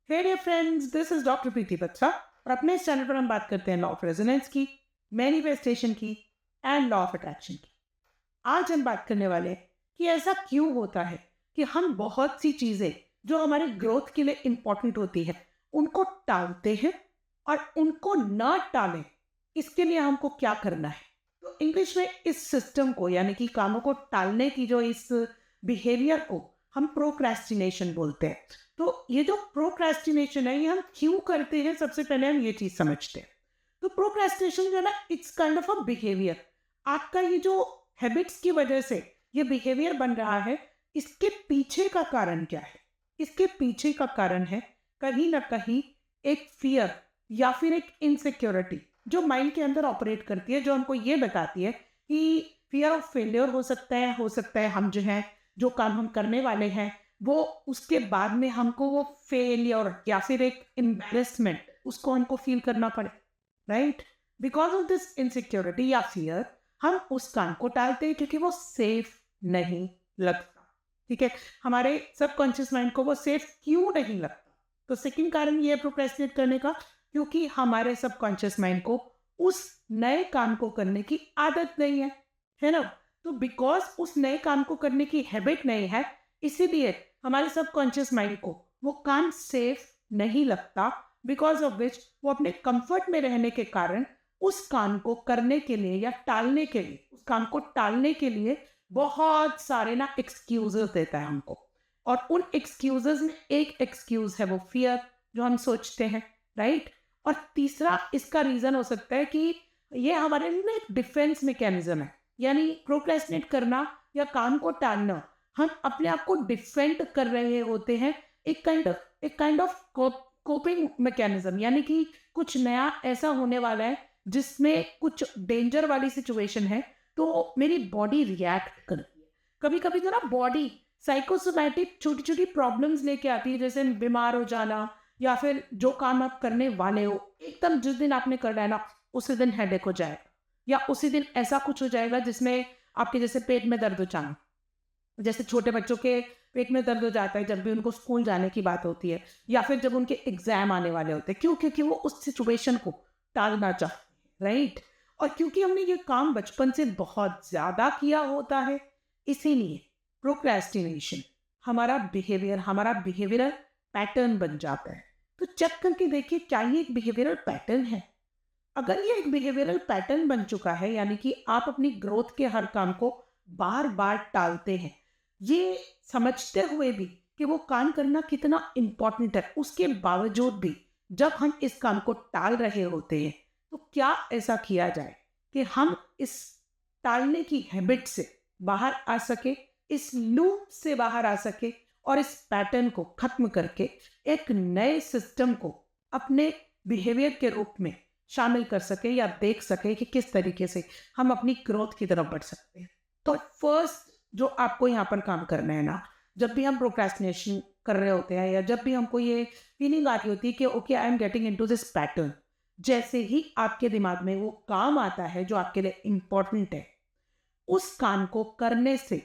Hey dear friends, this is doctor Preeti Batra और अपने इस चैनल पर हम बात करते हैं लॉ ऑफ रेजोनेंस की, मैनिफेस्टेशन की एंड लॉ ऑफ अट्रैक्शन की। आज हम बात करने वाले हैं कि ऐसा क्यों होता है कि हम बहुत सी चीज़ें जो हमारे ग्रोथ के लिए इम्पॉर्टेंट होती है उनको टालते हैं, और उनको ना टालें इसके लिए हमको क्या करना है। तो इंग्लिश में इस सिस्टम को, यानी कि कामों को टालने की जो इस बिहेवियर को हम प्रोक्रेस्टिनेशन बोलते हैं। तो ये जो प्रोक्रेस्टिनेशन है ये हम क्यों करते हैं, सबसे पहले हम ये चीज़ समझते हैं। तो प्रोक्रेस्टिनेशन जो है ना, it's kind of a behaviour. आपका ये जो हैबिट्स की वजह से ये बिहेवियर बन रहा है, इसके पीछे का कारण क्या है? इसके पीछे का कारण है कहीं ना कहीं एक फियर या फिर एक इनसिक्योरिटी जो माइंड के अंदर ऑपरेट करती है, जो हमको ये बताती है कि फियर ऑफ फेलियर हो सकता है हम जो है, जो काम हम करने वाले हैं वो उसके बाद में हमको वो फेलियर या फिर एक एम्बैरेसमेंट उसको हमको फील करना पड़े, right? Because of this insecurity या फियर हम उस काम को टालते हैं क्योंकि वो सेफ नहीं लगता। ठीक है, हमारे सबकॉन्शियस माइंड को वो सेफ क्यों नहीं लगता? तो सेकंड कारण ये है प्रोक्रेस्टिनेट करने का, क्योंकि हमारे सबकॉन्शियस माइंड को उस नए काम को करने की आदत नहीं है ना? तो बिकॉज उस नए काम को करने की हैबिट नहीं है, इसीलिए हमारे सबकॉन्शियस माइंड को वो काम सेफ नहीं लगता, बिकॉज ऑफ विच वो अपने कंफर्ट में रहने के कारण उस काम को करने के लिए या टालने के लिए, उस काम को टालने के लिए बहुत सारे ना एक्सक्यूजेस देता है हमको। और उन एक्सक्यूजेस में एक एक्सक्यूज है वो फियर, जो हम सोचते हैं, राइट? और तीसरा इसका रीजन हो सकता है कि ये हमारे लिए ना एक डिफेंस मैकेनिज्म है। यानी प्रोक्रेस्टिनेट करना या काम को टालना, हम अपने आप को डिफेंड कर रहे होते हैं, एक काइंड ऑफ कोपिंग मैकेनिज्म। यानी कि कुछ नया ऐसा होने वाला है जिसमें कुछ डेंजर वाली सिचुएशन है, तो मेरी बॉडी रिएक्ट करती है। कभी कभी तो ना बॉडी साइकोसोमैटिक छोटी छोटी प्रॉब्लम्स लेके आती है, जैसे बीमार हो जाना, या फिर जो काम आप करने वाले हो एकदम जिस दिन आपने करना है ना उसी दिन हेडेक हो जाएगा, या उसी दिन ऐसा कुछ हो जाएगा जिसमें आपके जैसे पेट में दर्द हो जाना। जैसे छोटे बच्चों के पेट में दर्द हो जाता है जब भी उनको स्कूल जाने की बात होती है, या फिर जब उनके एग्जाम आने वाले होते हैं। क्यों? क्योंकि वो उस सिचुएशन को टालना चाहते हैं, राइट? और क्योंकि हमने ये काम बचपन से बहुत ज्यादा किया होता है, इसीलिए प्रोक्रेस्टिनेशन हमारा बिहेवियरल पैटर्न बन जाता है। तो चेक करके देखिए, क्या ये एक बिहेवियरल पैटर्न है? अगर ये एक बिहेवियरल पैटर्न बन चुका है, यानी कि आप अपनी ग्रोथ के हर काम को बार बार टालते हैं, ये समझते हुए भी कि वो काम करना कितना इम्पोर्टेंट है, उसके बावजूद भी जब हम इस काम को टाल रहे होते हैं, तो क्या ऐसा किया जाए कि हम इस टालने की हैबिट से बाहर आ सके, इस लूप से बाहर आ सके, और इस पैटर्न को खत्म करके एक नए सिस्टम को अपने बिहेवियर के रूप में शामिल कर सके, या देख सके कि किस तरीके से हम अपनी ग्रोथ की तरफ बढ़ सकते हैं। तो फर्स्ट जो आपको यहाँ पर काम करना है ना, जब भी हम प्रोक्रेस्टिनेशन कर रहे होते हैं, या जब भी हमको ये फीलिंग आ रही होती है कि okay I am getting into this pattern, जैसे ही आपके दिमाग में वो काम आता है जो आपके लिए इम्पोर्टेंट है, उस काम को करने से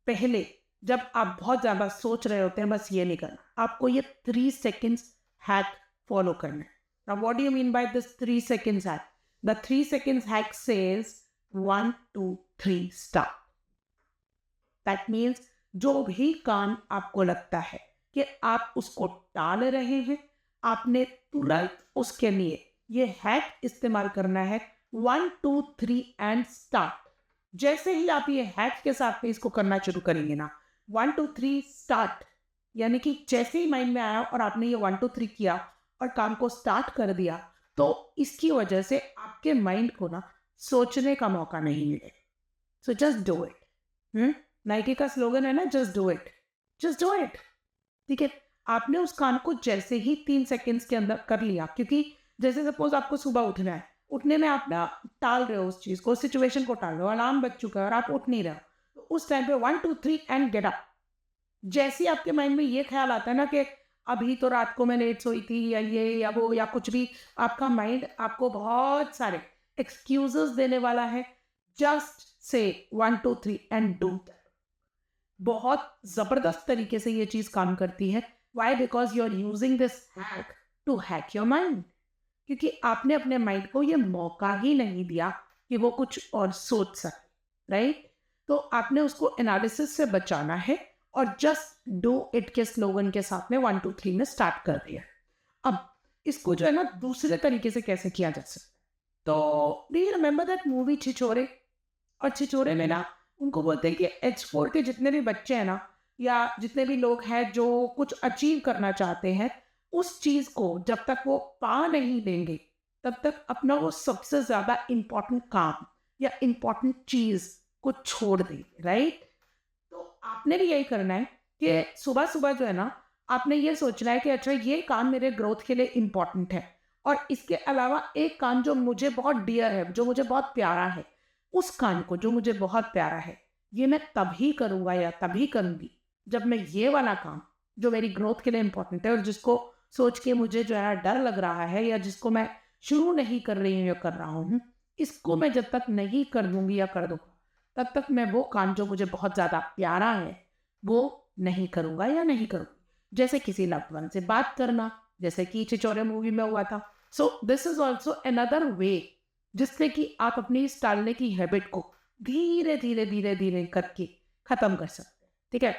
पहले जब आप बहुत ज़्यादा सोच रहे होते हैं, बस ये नहीं करना, आपको ये 3 seconds हैक फॉलो करना है। Now, what do you mean by this 3 seconds hack? The 3 seconds hack says 1, 2, 3, start. That means जो भी काम आपको लगता है कि आप उसको टाल रहे हैं, आपने तुरंत उसके लिए ये हैक इस्तेमाल करना है। 1, 2, 3 एंड स्टार्ट। जैसे ही आप ये हैक के साथ में इसको करना शुरू करेंगे ना, 1, 2, 3 स्टार्ट, यानी कि जैसे ही माइंड में आया और आपने ये 1, 2, 3 किया और काम को स्टार्ट कर दिया, तो इसकी वजह से आपके माइंड को ना सोचने का मौका नहीं मिलेगा। So just do it. Nike का स्लोगन है ना, just do it, just do it. ठीक है, आपने उस काम को जैसे ही 3 सेकेंड्स के अंदर कर लिया, क्योंकि जैसे सपोज आपको सुबह उठना है, उठने में आप ना टाल रहे हो उस चीज को, सिचुएशन को टाल रहे हो, अलार्म बज चुका है और आप उठ नहीं रहे हो, तो उस टाइम पे 1, 2, 3 एंड गेट अप। जैसे ही आपके माइंड में ये ख्याल आता है ना कि अभी तो रात को मैं लेट सोई थी, या ये या वो या कुछ भी, आपका माइंड आपको बहुत सारे एक्सक्यूजेस देने वाला है। Just say 1, 2, 3 and do. बहुत जबरदस्त तरीके से ये चीज काम करती है। Why? Because you are using this hack to hack your mind, क्योंकि आपने अपने माइंड को ये मौका ही नहीं दिया कि वो कुछ और सोच सके, राइट? तो आपने उसको एनालिसिस से बचाना है और जस्ट डू इट के स्लोगन के साथ में 1 2 3 में स्टार्ट कर दिया। अब इसको जो है ना दूसरे तरीके से कैसे किया जा सकता है, तो do you remember that movie Chhichhore? और छिछोरे में ना उनको बोलते हैं कि H4 के जितने भी बच्चे हैं ना, या जितने भी लोग हैं जो कुछ अचीव करना चाहते हैं, उस चीज़ को जब तक वो पा नहीं देंगे तब तक अपना वो सबसे ज़्यादा इम्पोर्टेंट काम या इम्पोर्टेंट चीज़ को छोड़ देंगे, राइट? तो आपने भी यही करना है कि सुबह सुबह जो है ना, आपने ये सोचना है कि अच्छा ये काम मेरे ग्रोथ के लिए इम्पोर्टेंट है, और इसके अलावा एक काम जो मुझे बहुत डियर है, जो मुझे बहुत प्यारा है, उस काम को जो मुझे बहुत प्यारा है, ये मैं तभी करूँगा या तभी करूँगी जब मैं ये वाला काम जो मेरी ग्रोथ के लिए इम्पोर्टेंट है और जिसको सोच के मुझे जो है डर लग रहा है, या जिसको मैं शुरू नहीं कर रही हूँ या कर रहा हूँ, इसको मैं जब तक नहीं कर दूंगी या कर दूंगा तब तक मैं वो काम जो मुझे बहुत ज़्यादा प्यारा है वो नहीं करूँगा या नहीं करूँगी। जैसे किसी लव्ड वन से बात करना, जैसे कि छिछोरे मूवी में हुआ था। So this is also another way जिससे कि आप अपनी इस टालने की हैबिट को धीरे धीरे धीरे धीरे करके ख़त्म कर सकते हैं, ठीक है?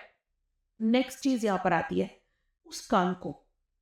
नेक्स्ट चीज़ यहाँ पर आती है उस काम को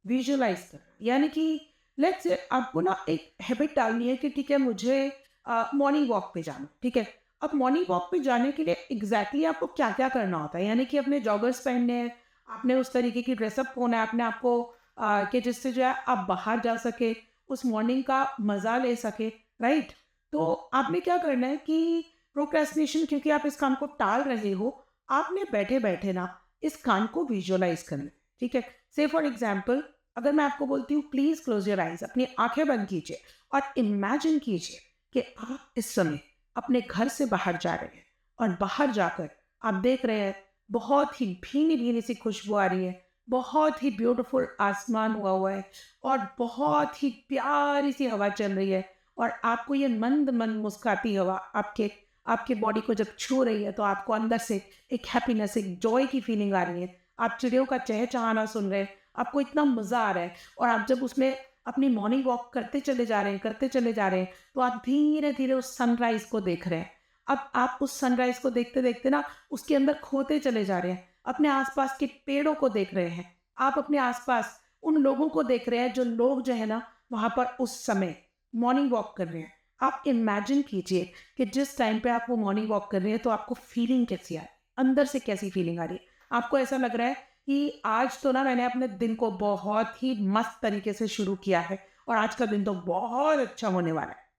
विजुअलाइज करना, यानी कि लेट्स से आपको ना एक हैबिट डालनी है कि ठीक है मुझे मॉर्निंग वॉक पे जाना, ठीक है? अब मॉर्निंग वॉक पे जाने के लिए एग्जैक्टली आपको क्या क्या करना होता है, यानी कि अपने जॉगर्स पहनने हैं, आपने उस तरीके की ड्रेसअप होना है अपने आपको कि जिससे जो है आप बाहर जा सके, उस मॉर्निंग का मज़ा ले सके, राइट? तो आपने क्या करना है कि प्रोक्रेस्टिनेशन, क्योंकि आप इस काम को टाल रहे हो, आपने बैठे बैठे ना इस काम को विजुअलाइज करना है, ठीक है? से फॉर एग्जाम्पल अगर मैं आपको बोलती हूँ प्लीज़ क्लोज योर आइज, अपनी आंखें बंद कीजिए और इमेजिन कीजिए कि आप इस समय अपने घर से बाहर जा रहे हैं और बाहर जाकर आप देख रहे हैं बहुत ही भीनी भीनी सी खुशबू आ रही है, बहुत ही ब्यूटीफुल आसमान हुआ है और बहुत ही प्यारी सी हवा चल रही है, और आपको ये मंद मंद मुस्काती हवा आपके आपके बॉडी को जब छू रही है तो आपको अंदर से एक हैप्पीनेस, एक जॉय की फीलिंग आ रही है। आप चिड़ियों का चहचहाना सुन रहे हैं, आपको इतना मज़ा आ रहा है, और आप जब उसमें अपनी मॉर्निंग वॉक करते चले जा रहे हैं तो आप धीरे धीरे उस सनराइज को देख रहे हैं। अब आप उस सनराइज को देखते देखते ना उसके अंदर खोते चले जा रहे हैं, अपने आसपास के पेड़ों को देख रहे हैं, आप अपने आसपास उन लोगों को देख रहे हैं जो लोग जो है ना वहाँ पर उस समय मॉर्निंग वॉक कर रहे हैं। आप इमेजिन कीजिए कि जिस टाइम पे आप वो मॉर्निंग वॉक कर रहे हैं तो आपको फीलिंग कैसी आ रही है, अंदर से कैसी फीलिंग आ रही है। आपको ऐसा लग रहा है कि आज तो ना मैंने अपने दिन को बहुत ही मस्त तरीके से शुरू किया है और आज का दिन तो बहुत अच्छा होने वाला है।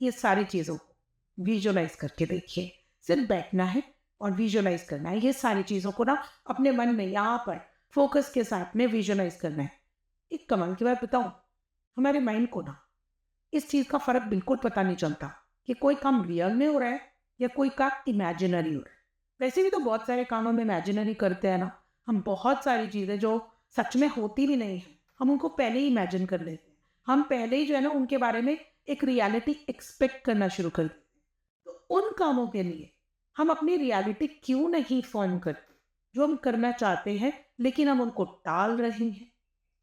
ये सारी चीज़ों को विजुअलाइज करके देखिए, सिर्फ बैठना है और विजुअलाइज करना है। ये सारी चीज़ों को ना अपने मन में यहाँ पर फोकस के साथ में विजुअलाइज करना है। एक कमाल की बात बताऊँ, हमारे माइंड को ना इस चीज़ का फ़र्क बिल्कुल पता नहीं चलता कि कोई काम रियल में हो रहा है या कोई काम इमेजिनरी हो रहा है। वैसे भी तो बहुत सारे काम हम इमेजिनरी करते हैं ना, हम बहुत सारी चीज़ें जो सच में होती भी नहीं है हम उनको पहले ही इमेजिन कर लेते हैं, हम पहले ही जो है ना उनके बारे में एक रियलिटी एक्सपेक्ट करना शुरू कर देते हैं। तो उन कामों के लिए हम अपनी रियलिटी क्यों नहीं फॉर्म करते जो हम करना चाहते हैं लेकिन हम उनको टाल रहे हैं?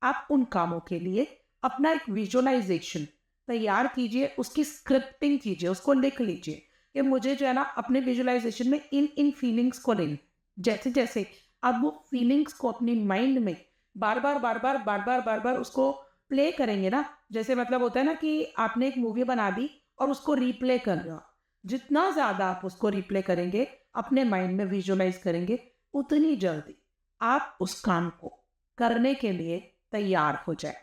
आप उन कामों के लिए अपना एक विजुअलाइजेशन तैयार कीजिए, उसकी स्क्रिप्टिंग कीजिए, उसको लिख लीजिए कि मुझे जो है ना अपने विजुअलाइजेशन में इन इन फीलिंग्स को लेना। जैसे जैसे आप वो फीलिंग्स को अपनी माइंड में बार बार उसको प्ले करेंगे ना, जैसे मतलब होता है ना कि आपने एक मूवी बना दी और उसको रिप्ले कर रहे हो, जितना ज़्यादा आप उसको रिप्ले करेंगे, अपने माइंड में विजुअलाइज करेंगे, उतनी जल्दी आप उस काम को करने के लिए तैयार हो जाए।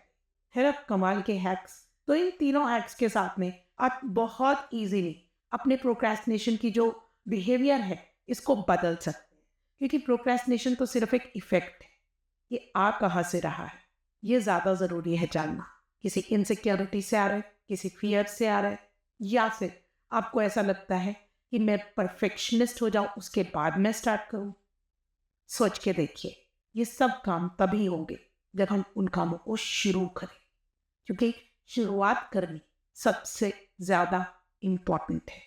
है ना कमाल के हैक्स? तो इन तीनों हैक्स के साथ में आप बहुत इजीली अपने प्रोक्रेस्टिनेशन की जो बिहेवियर है इसको बदल सकते हैं, क्योंकि प्रोक्रेस्टिनेशन तो सिर्फ एक इफेक्ट है, ये आ कहाँ से रहा है ये ज़्यादा ज़रूरी है जानना। किसी इनसिक्योरिटी से आ रहा है, किसी फियर से आ रहा है, या फिर आपको ऐसा लगता है कि मैं परफेक्शनिस्ट हो जाऊं उसके बाद मैं स्टार्ट करूं। सोच के देखिए, ये सब काम तभी होंगे जब हम उन कामों को शुरू करें, क्योंकि शुरुआत करनी सबसे ज़्यादा इम्पॉर्टेंट है।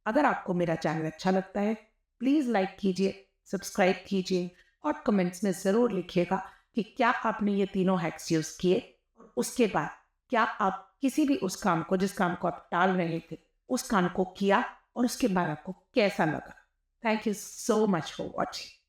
अगर आपको मेरा चैनल अच्छा लगता है प्लीज़ लाइक कीजिए, सब्सक्राइब कीजिए और कमेंट्स में ज़रूर लिखिएगा कि क्या आपने ये तीनों हैक्स यूज़ किए और उसके बाद क्या आप किसी भी उस काम को, जिस काम को आप टाल रहे थे, उस काम को किया और उसके बाद आपको कैसा लगा। Thank you so much for watching.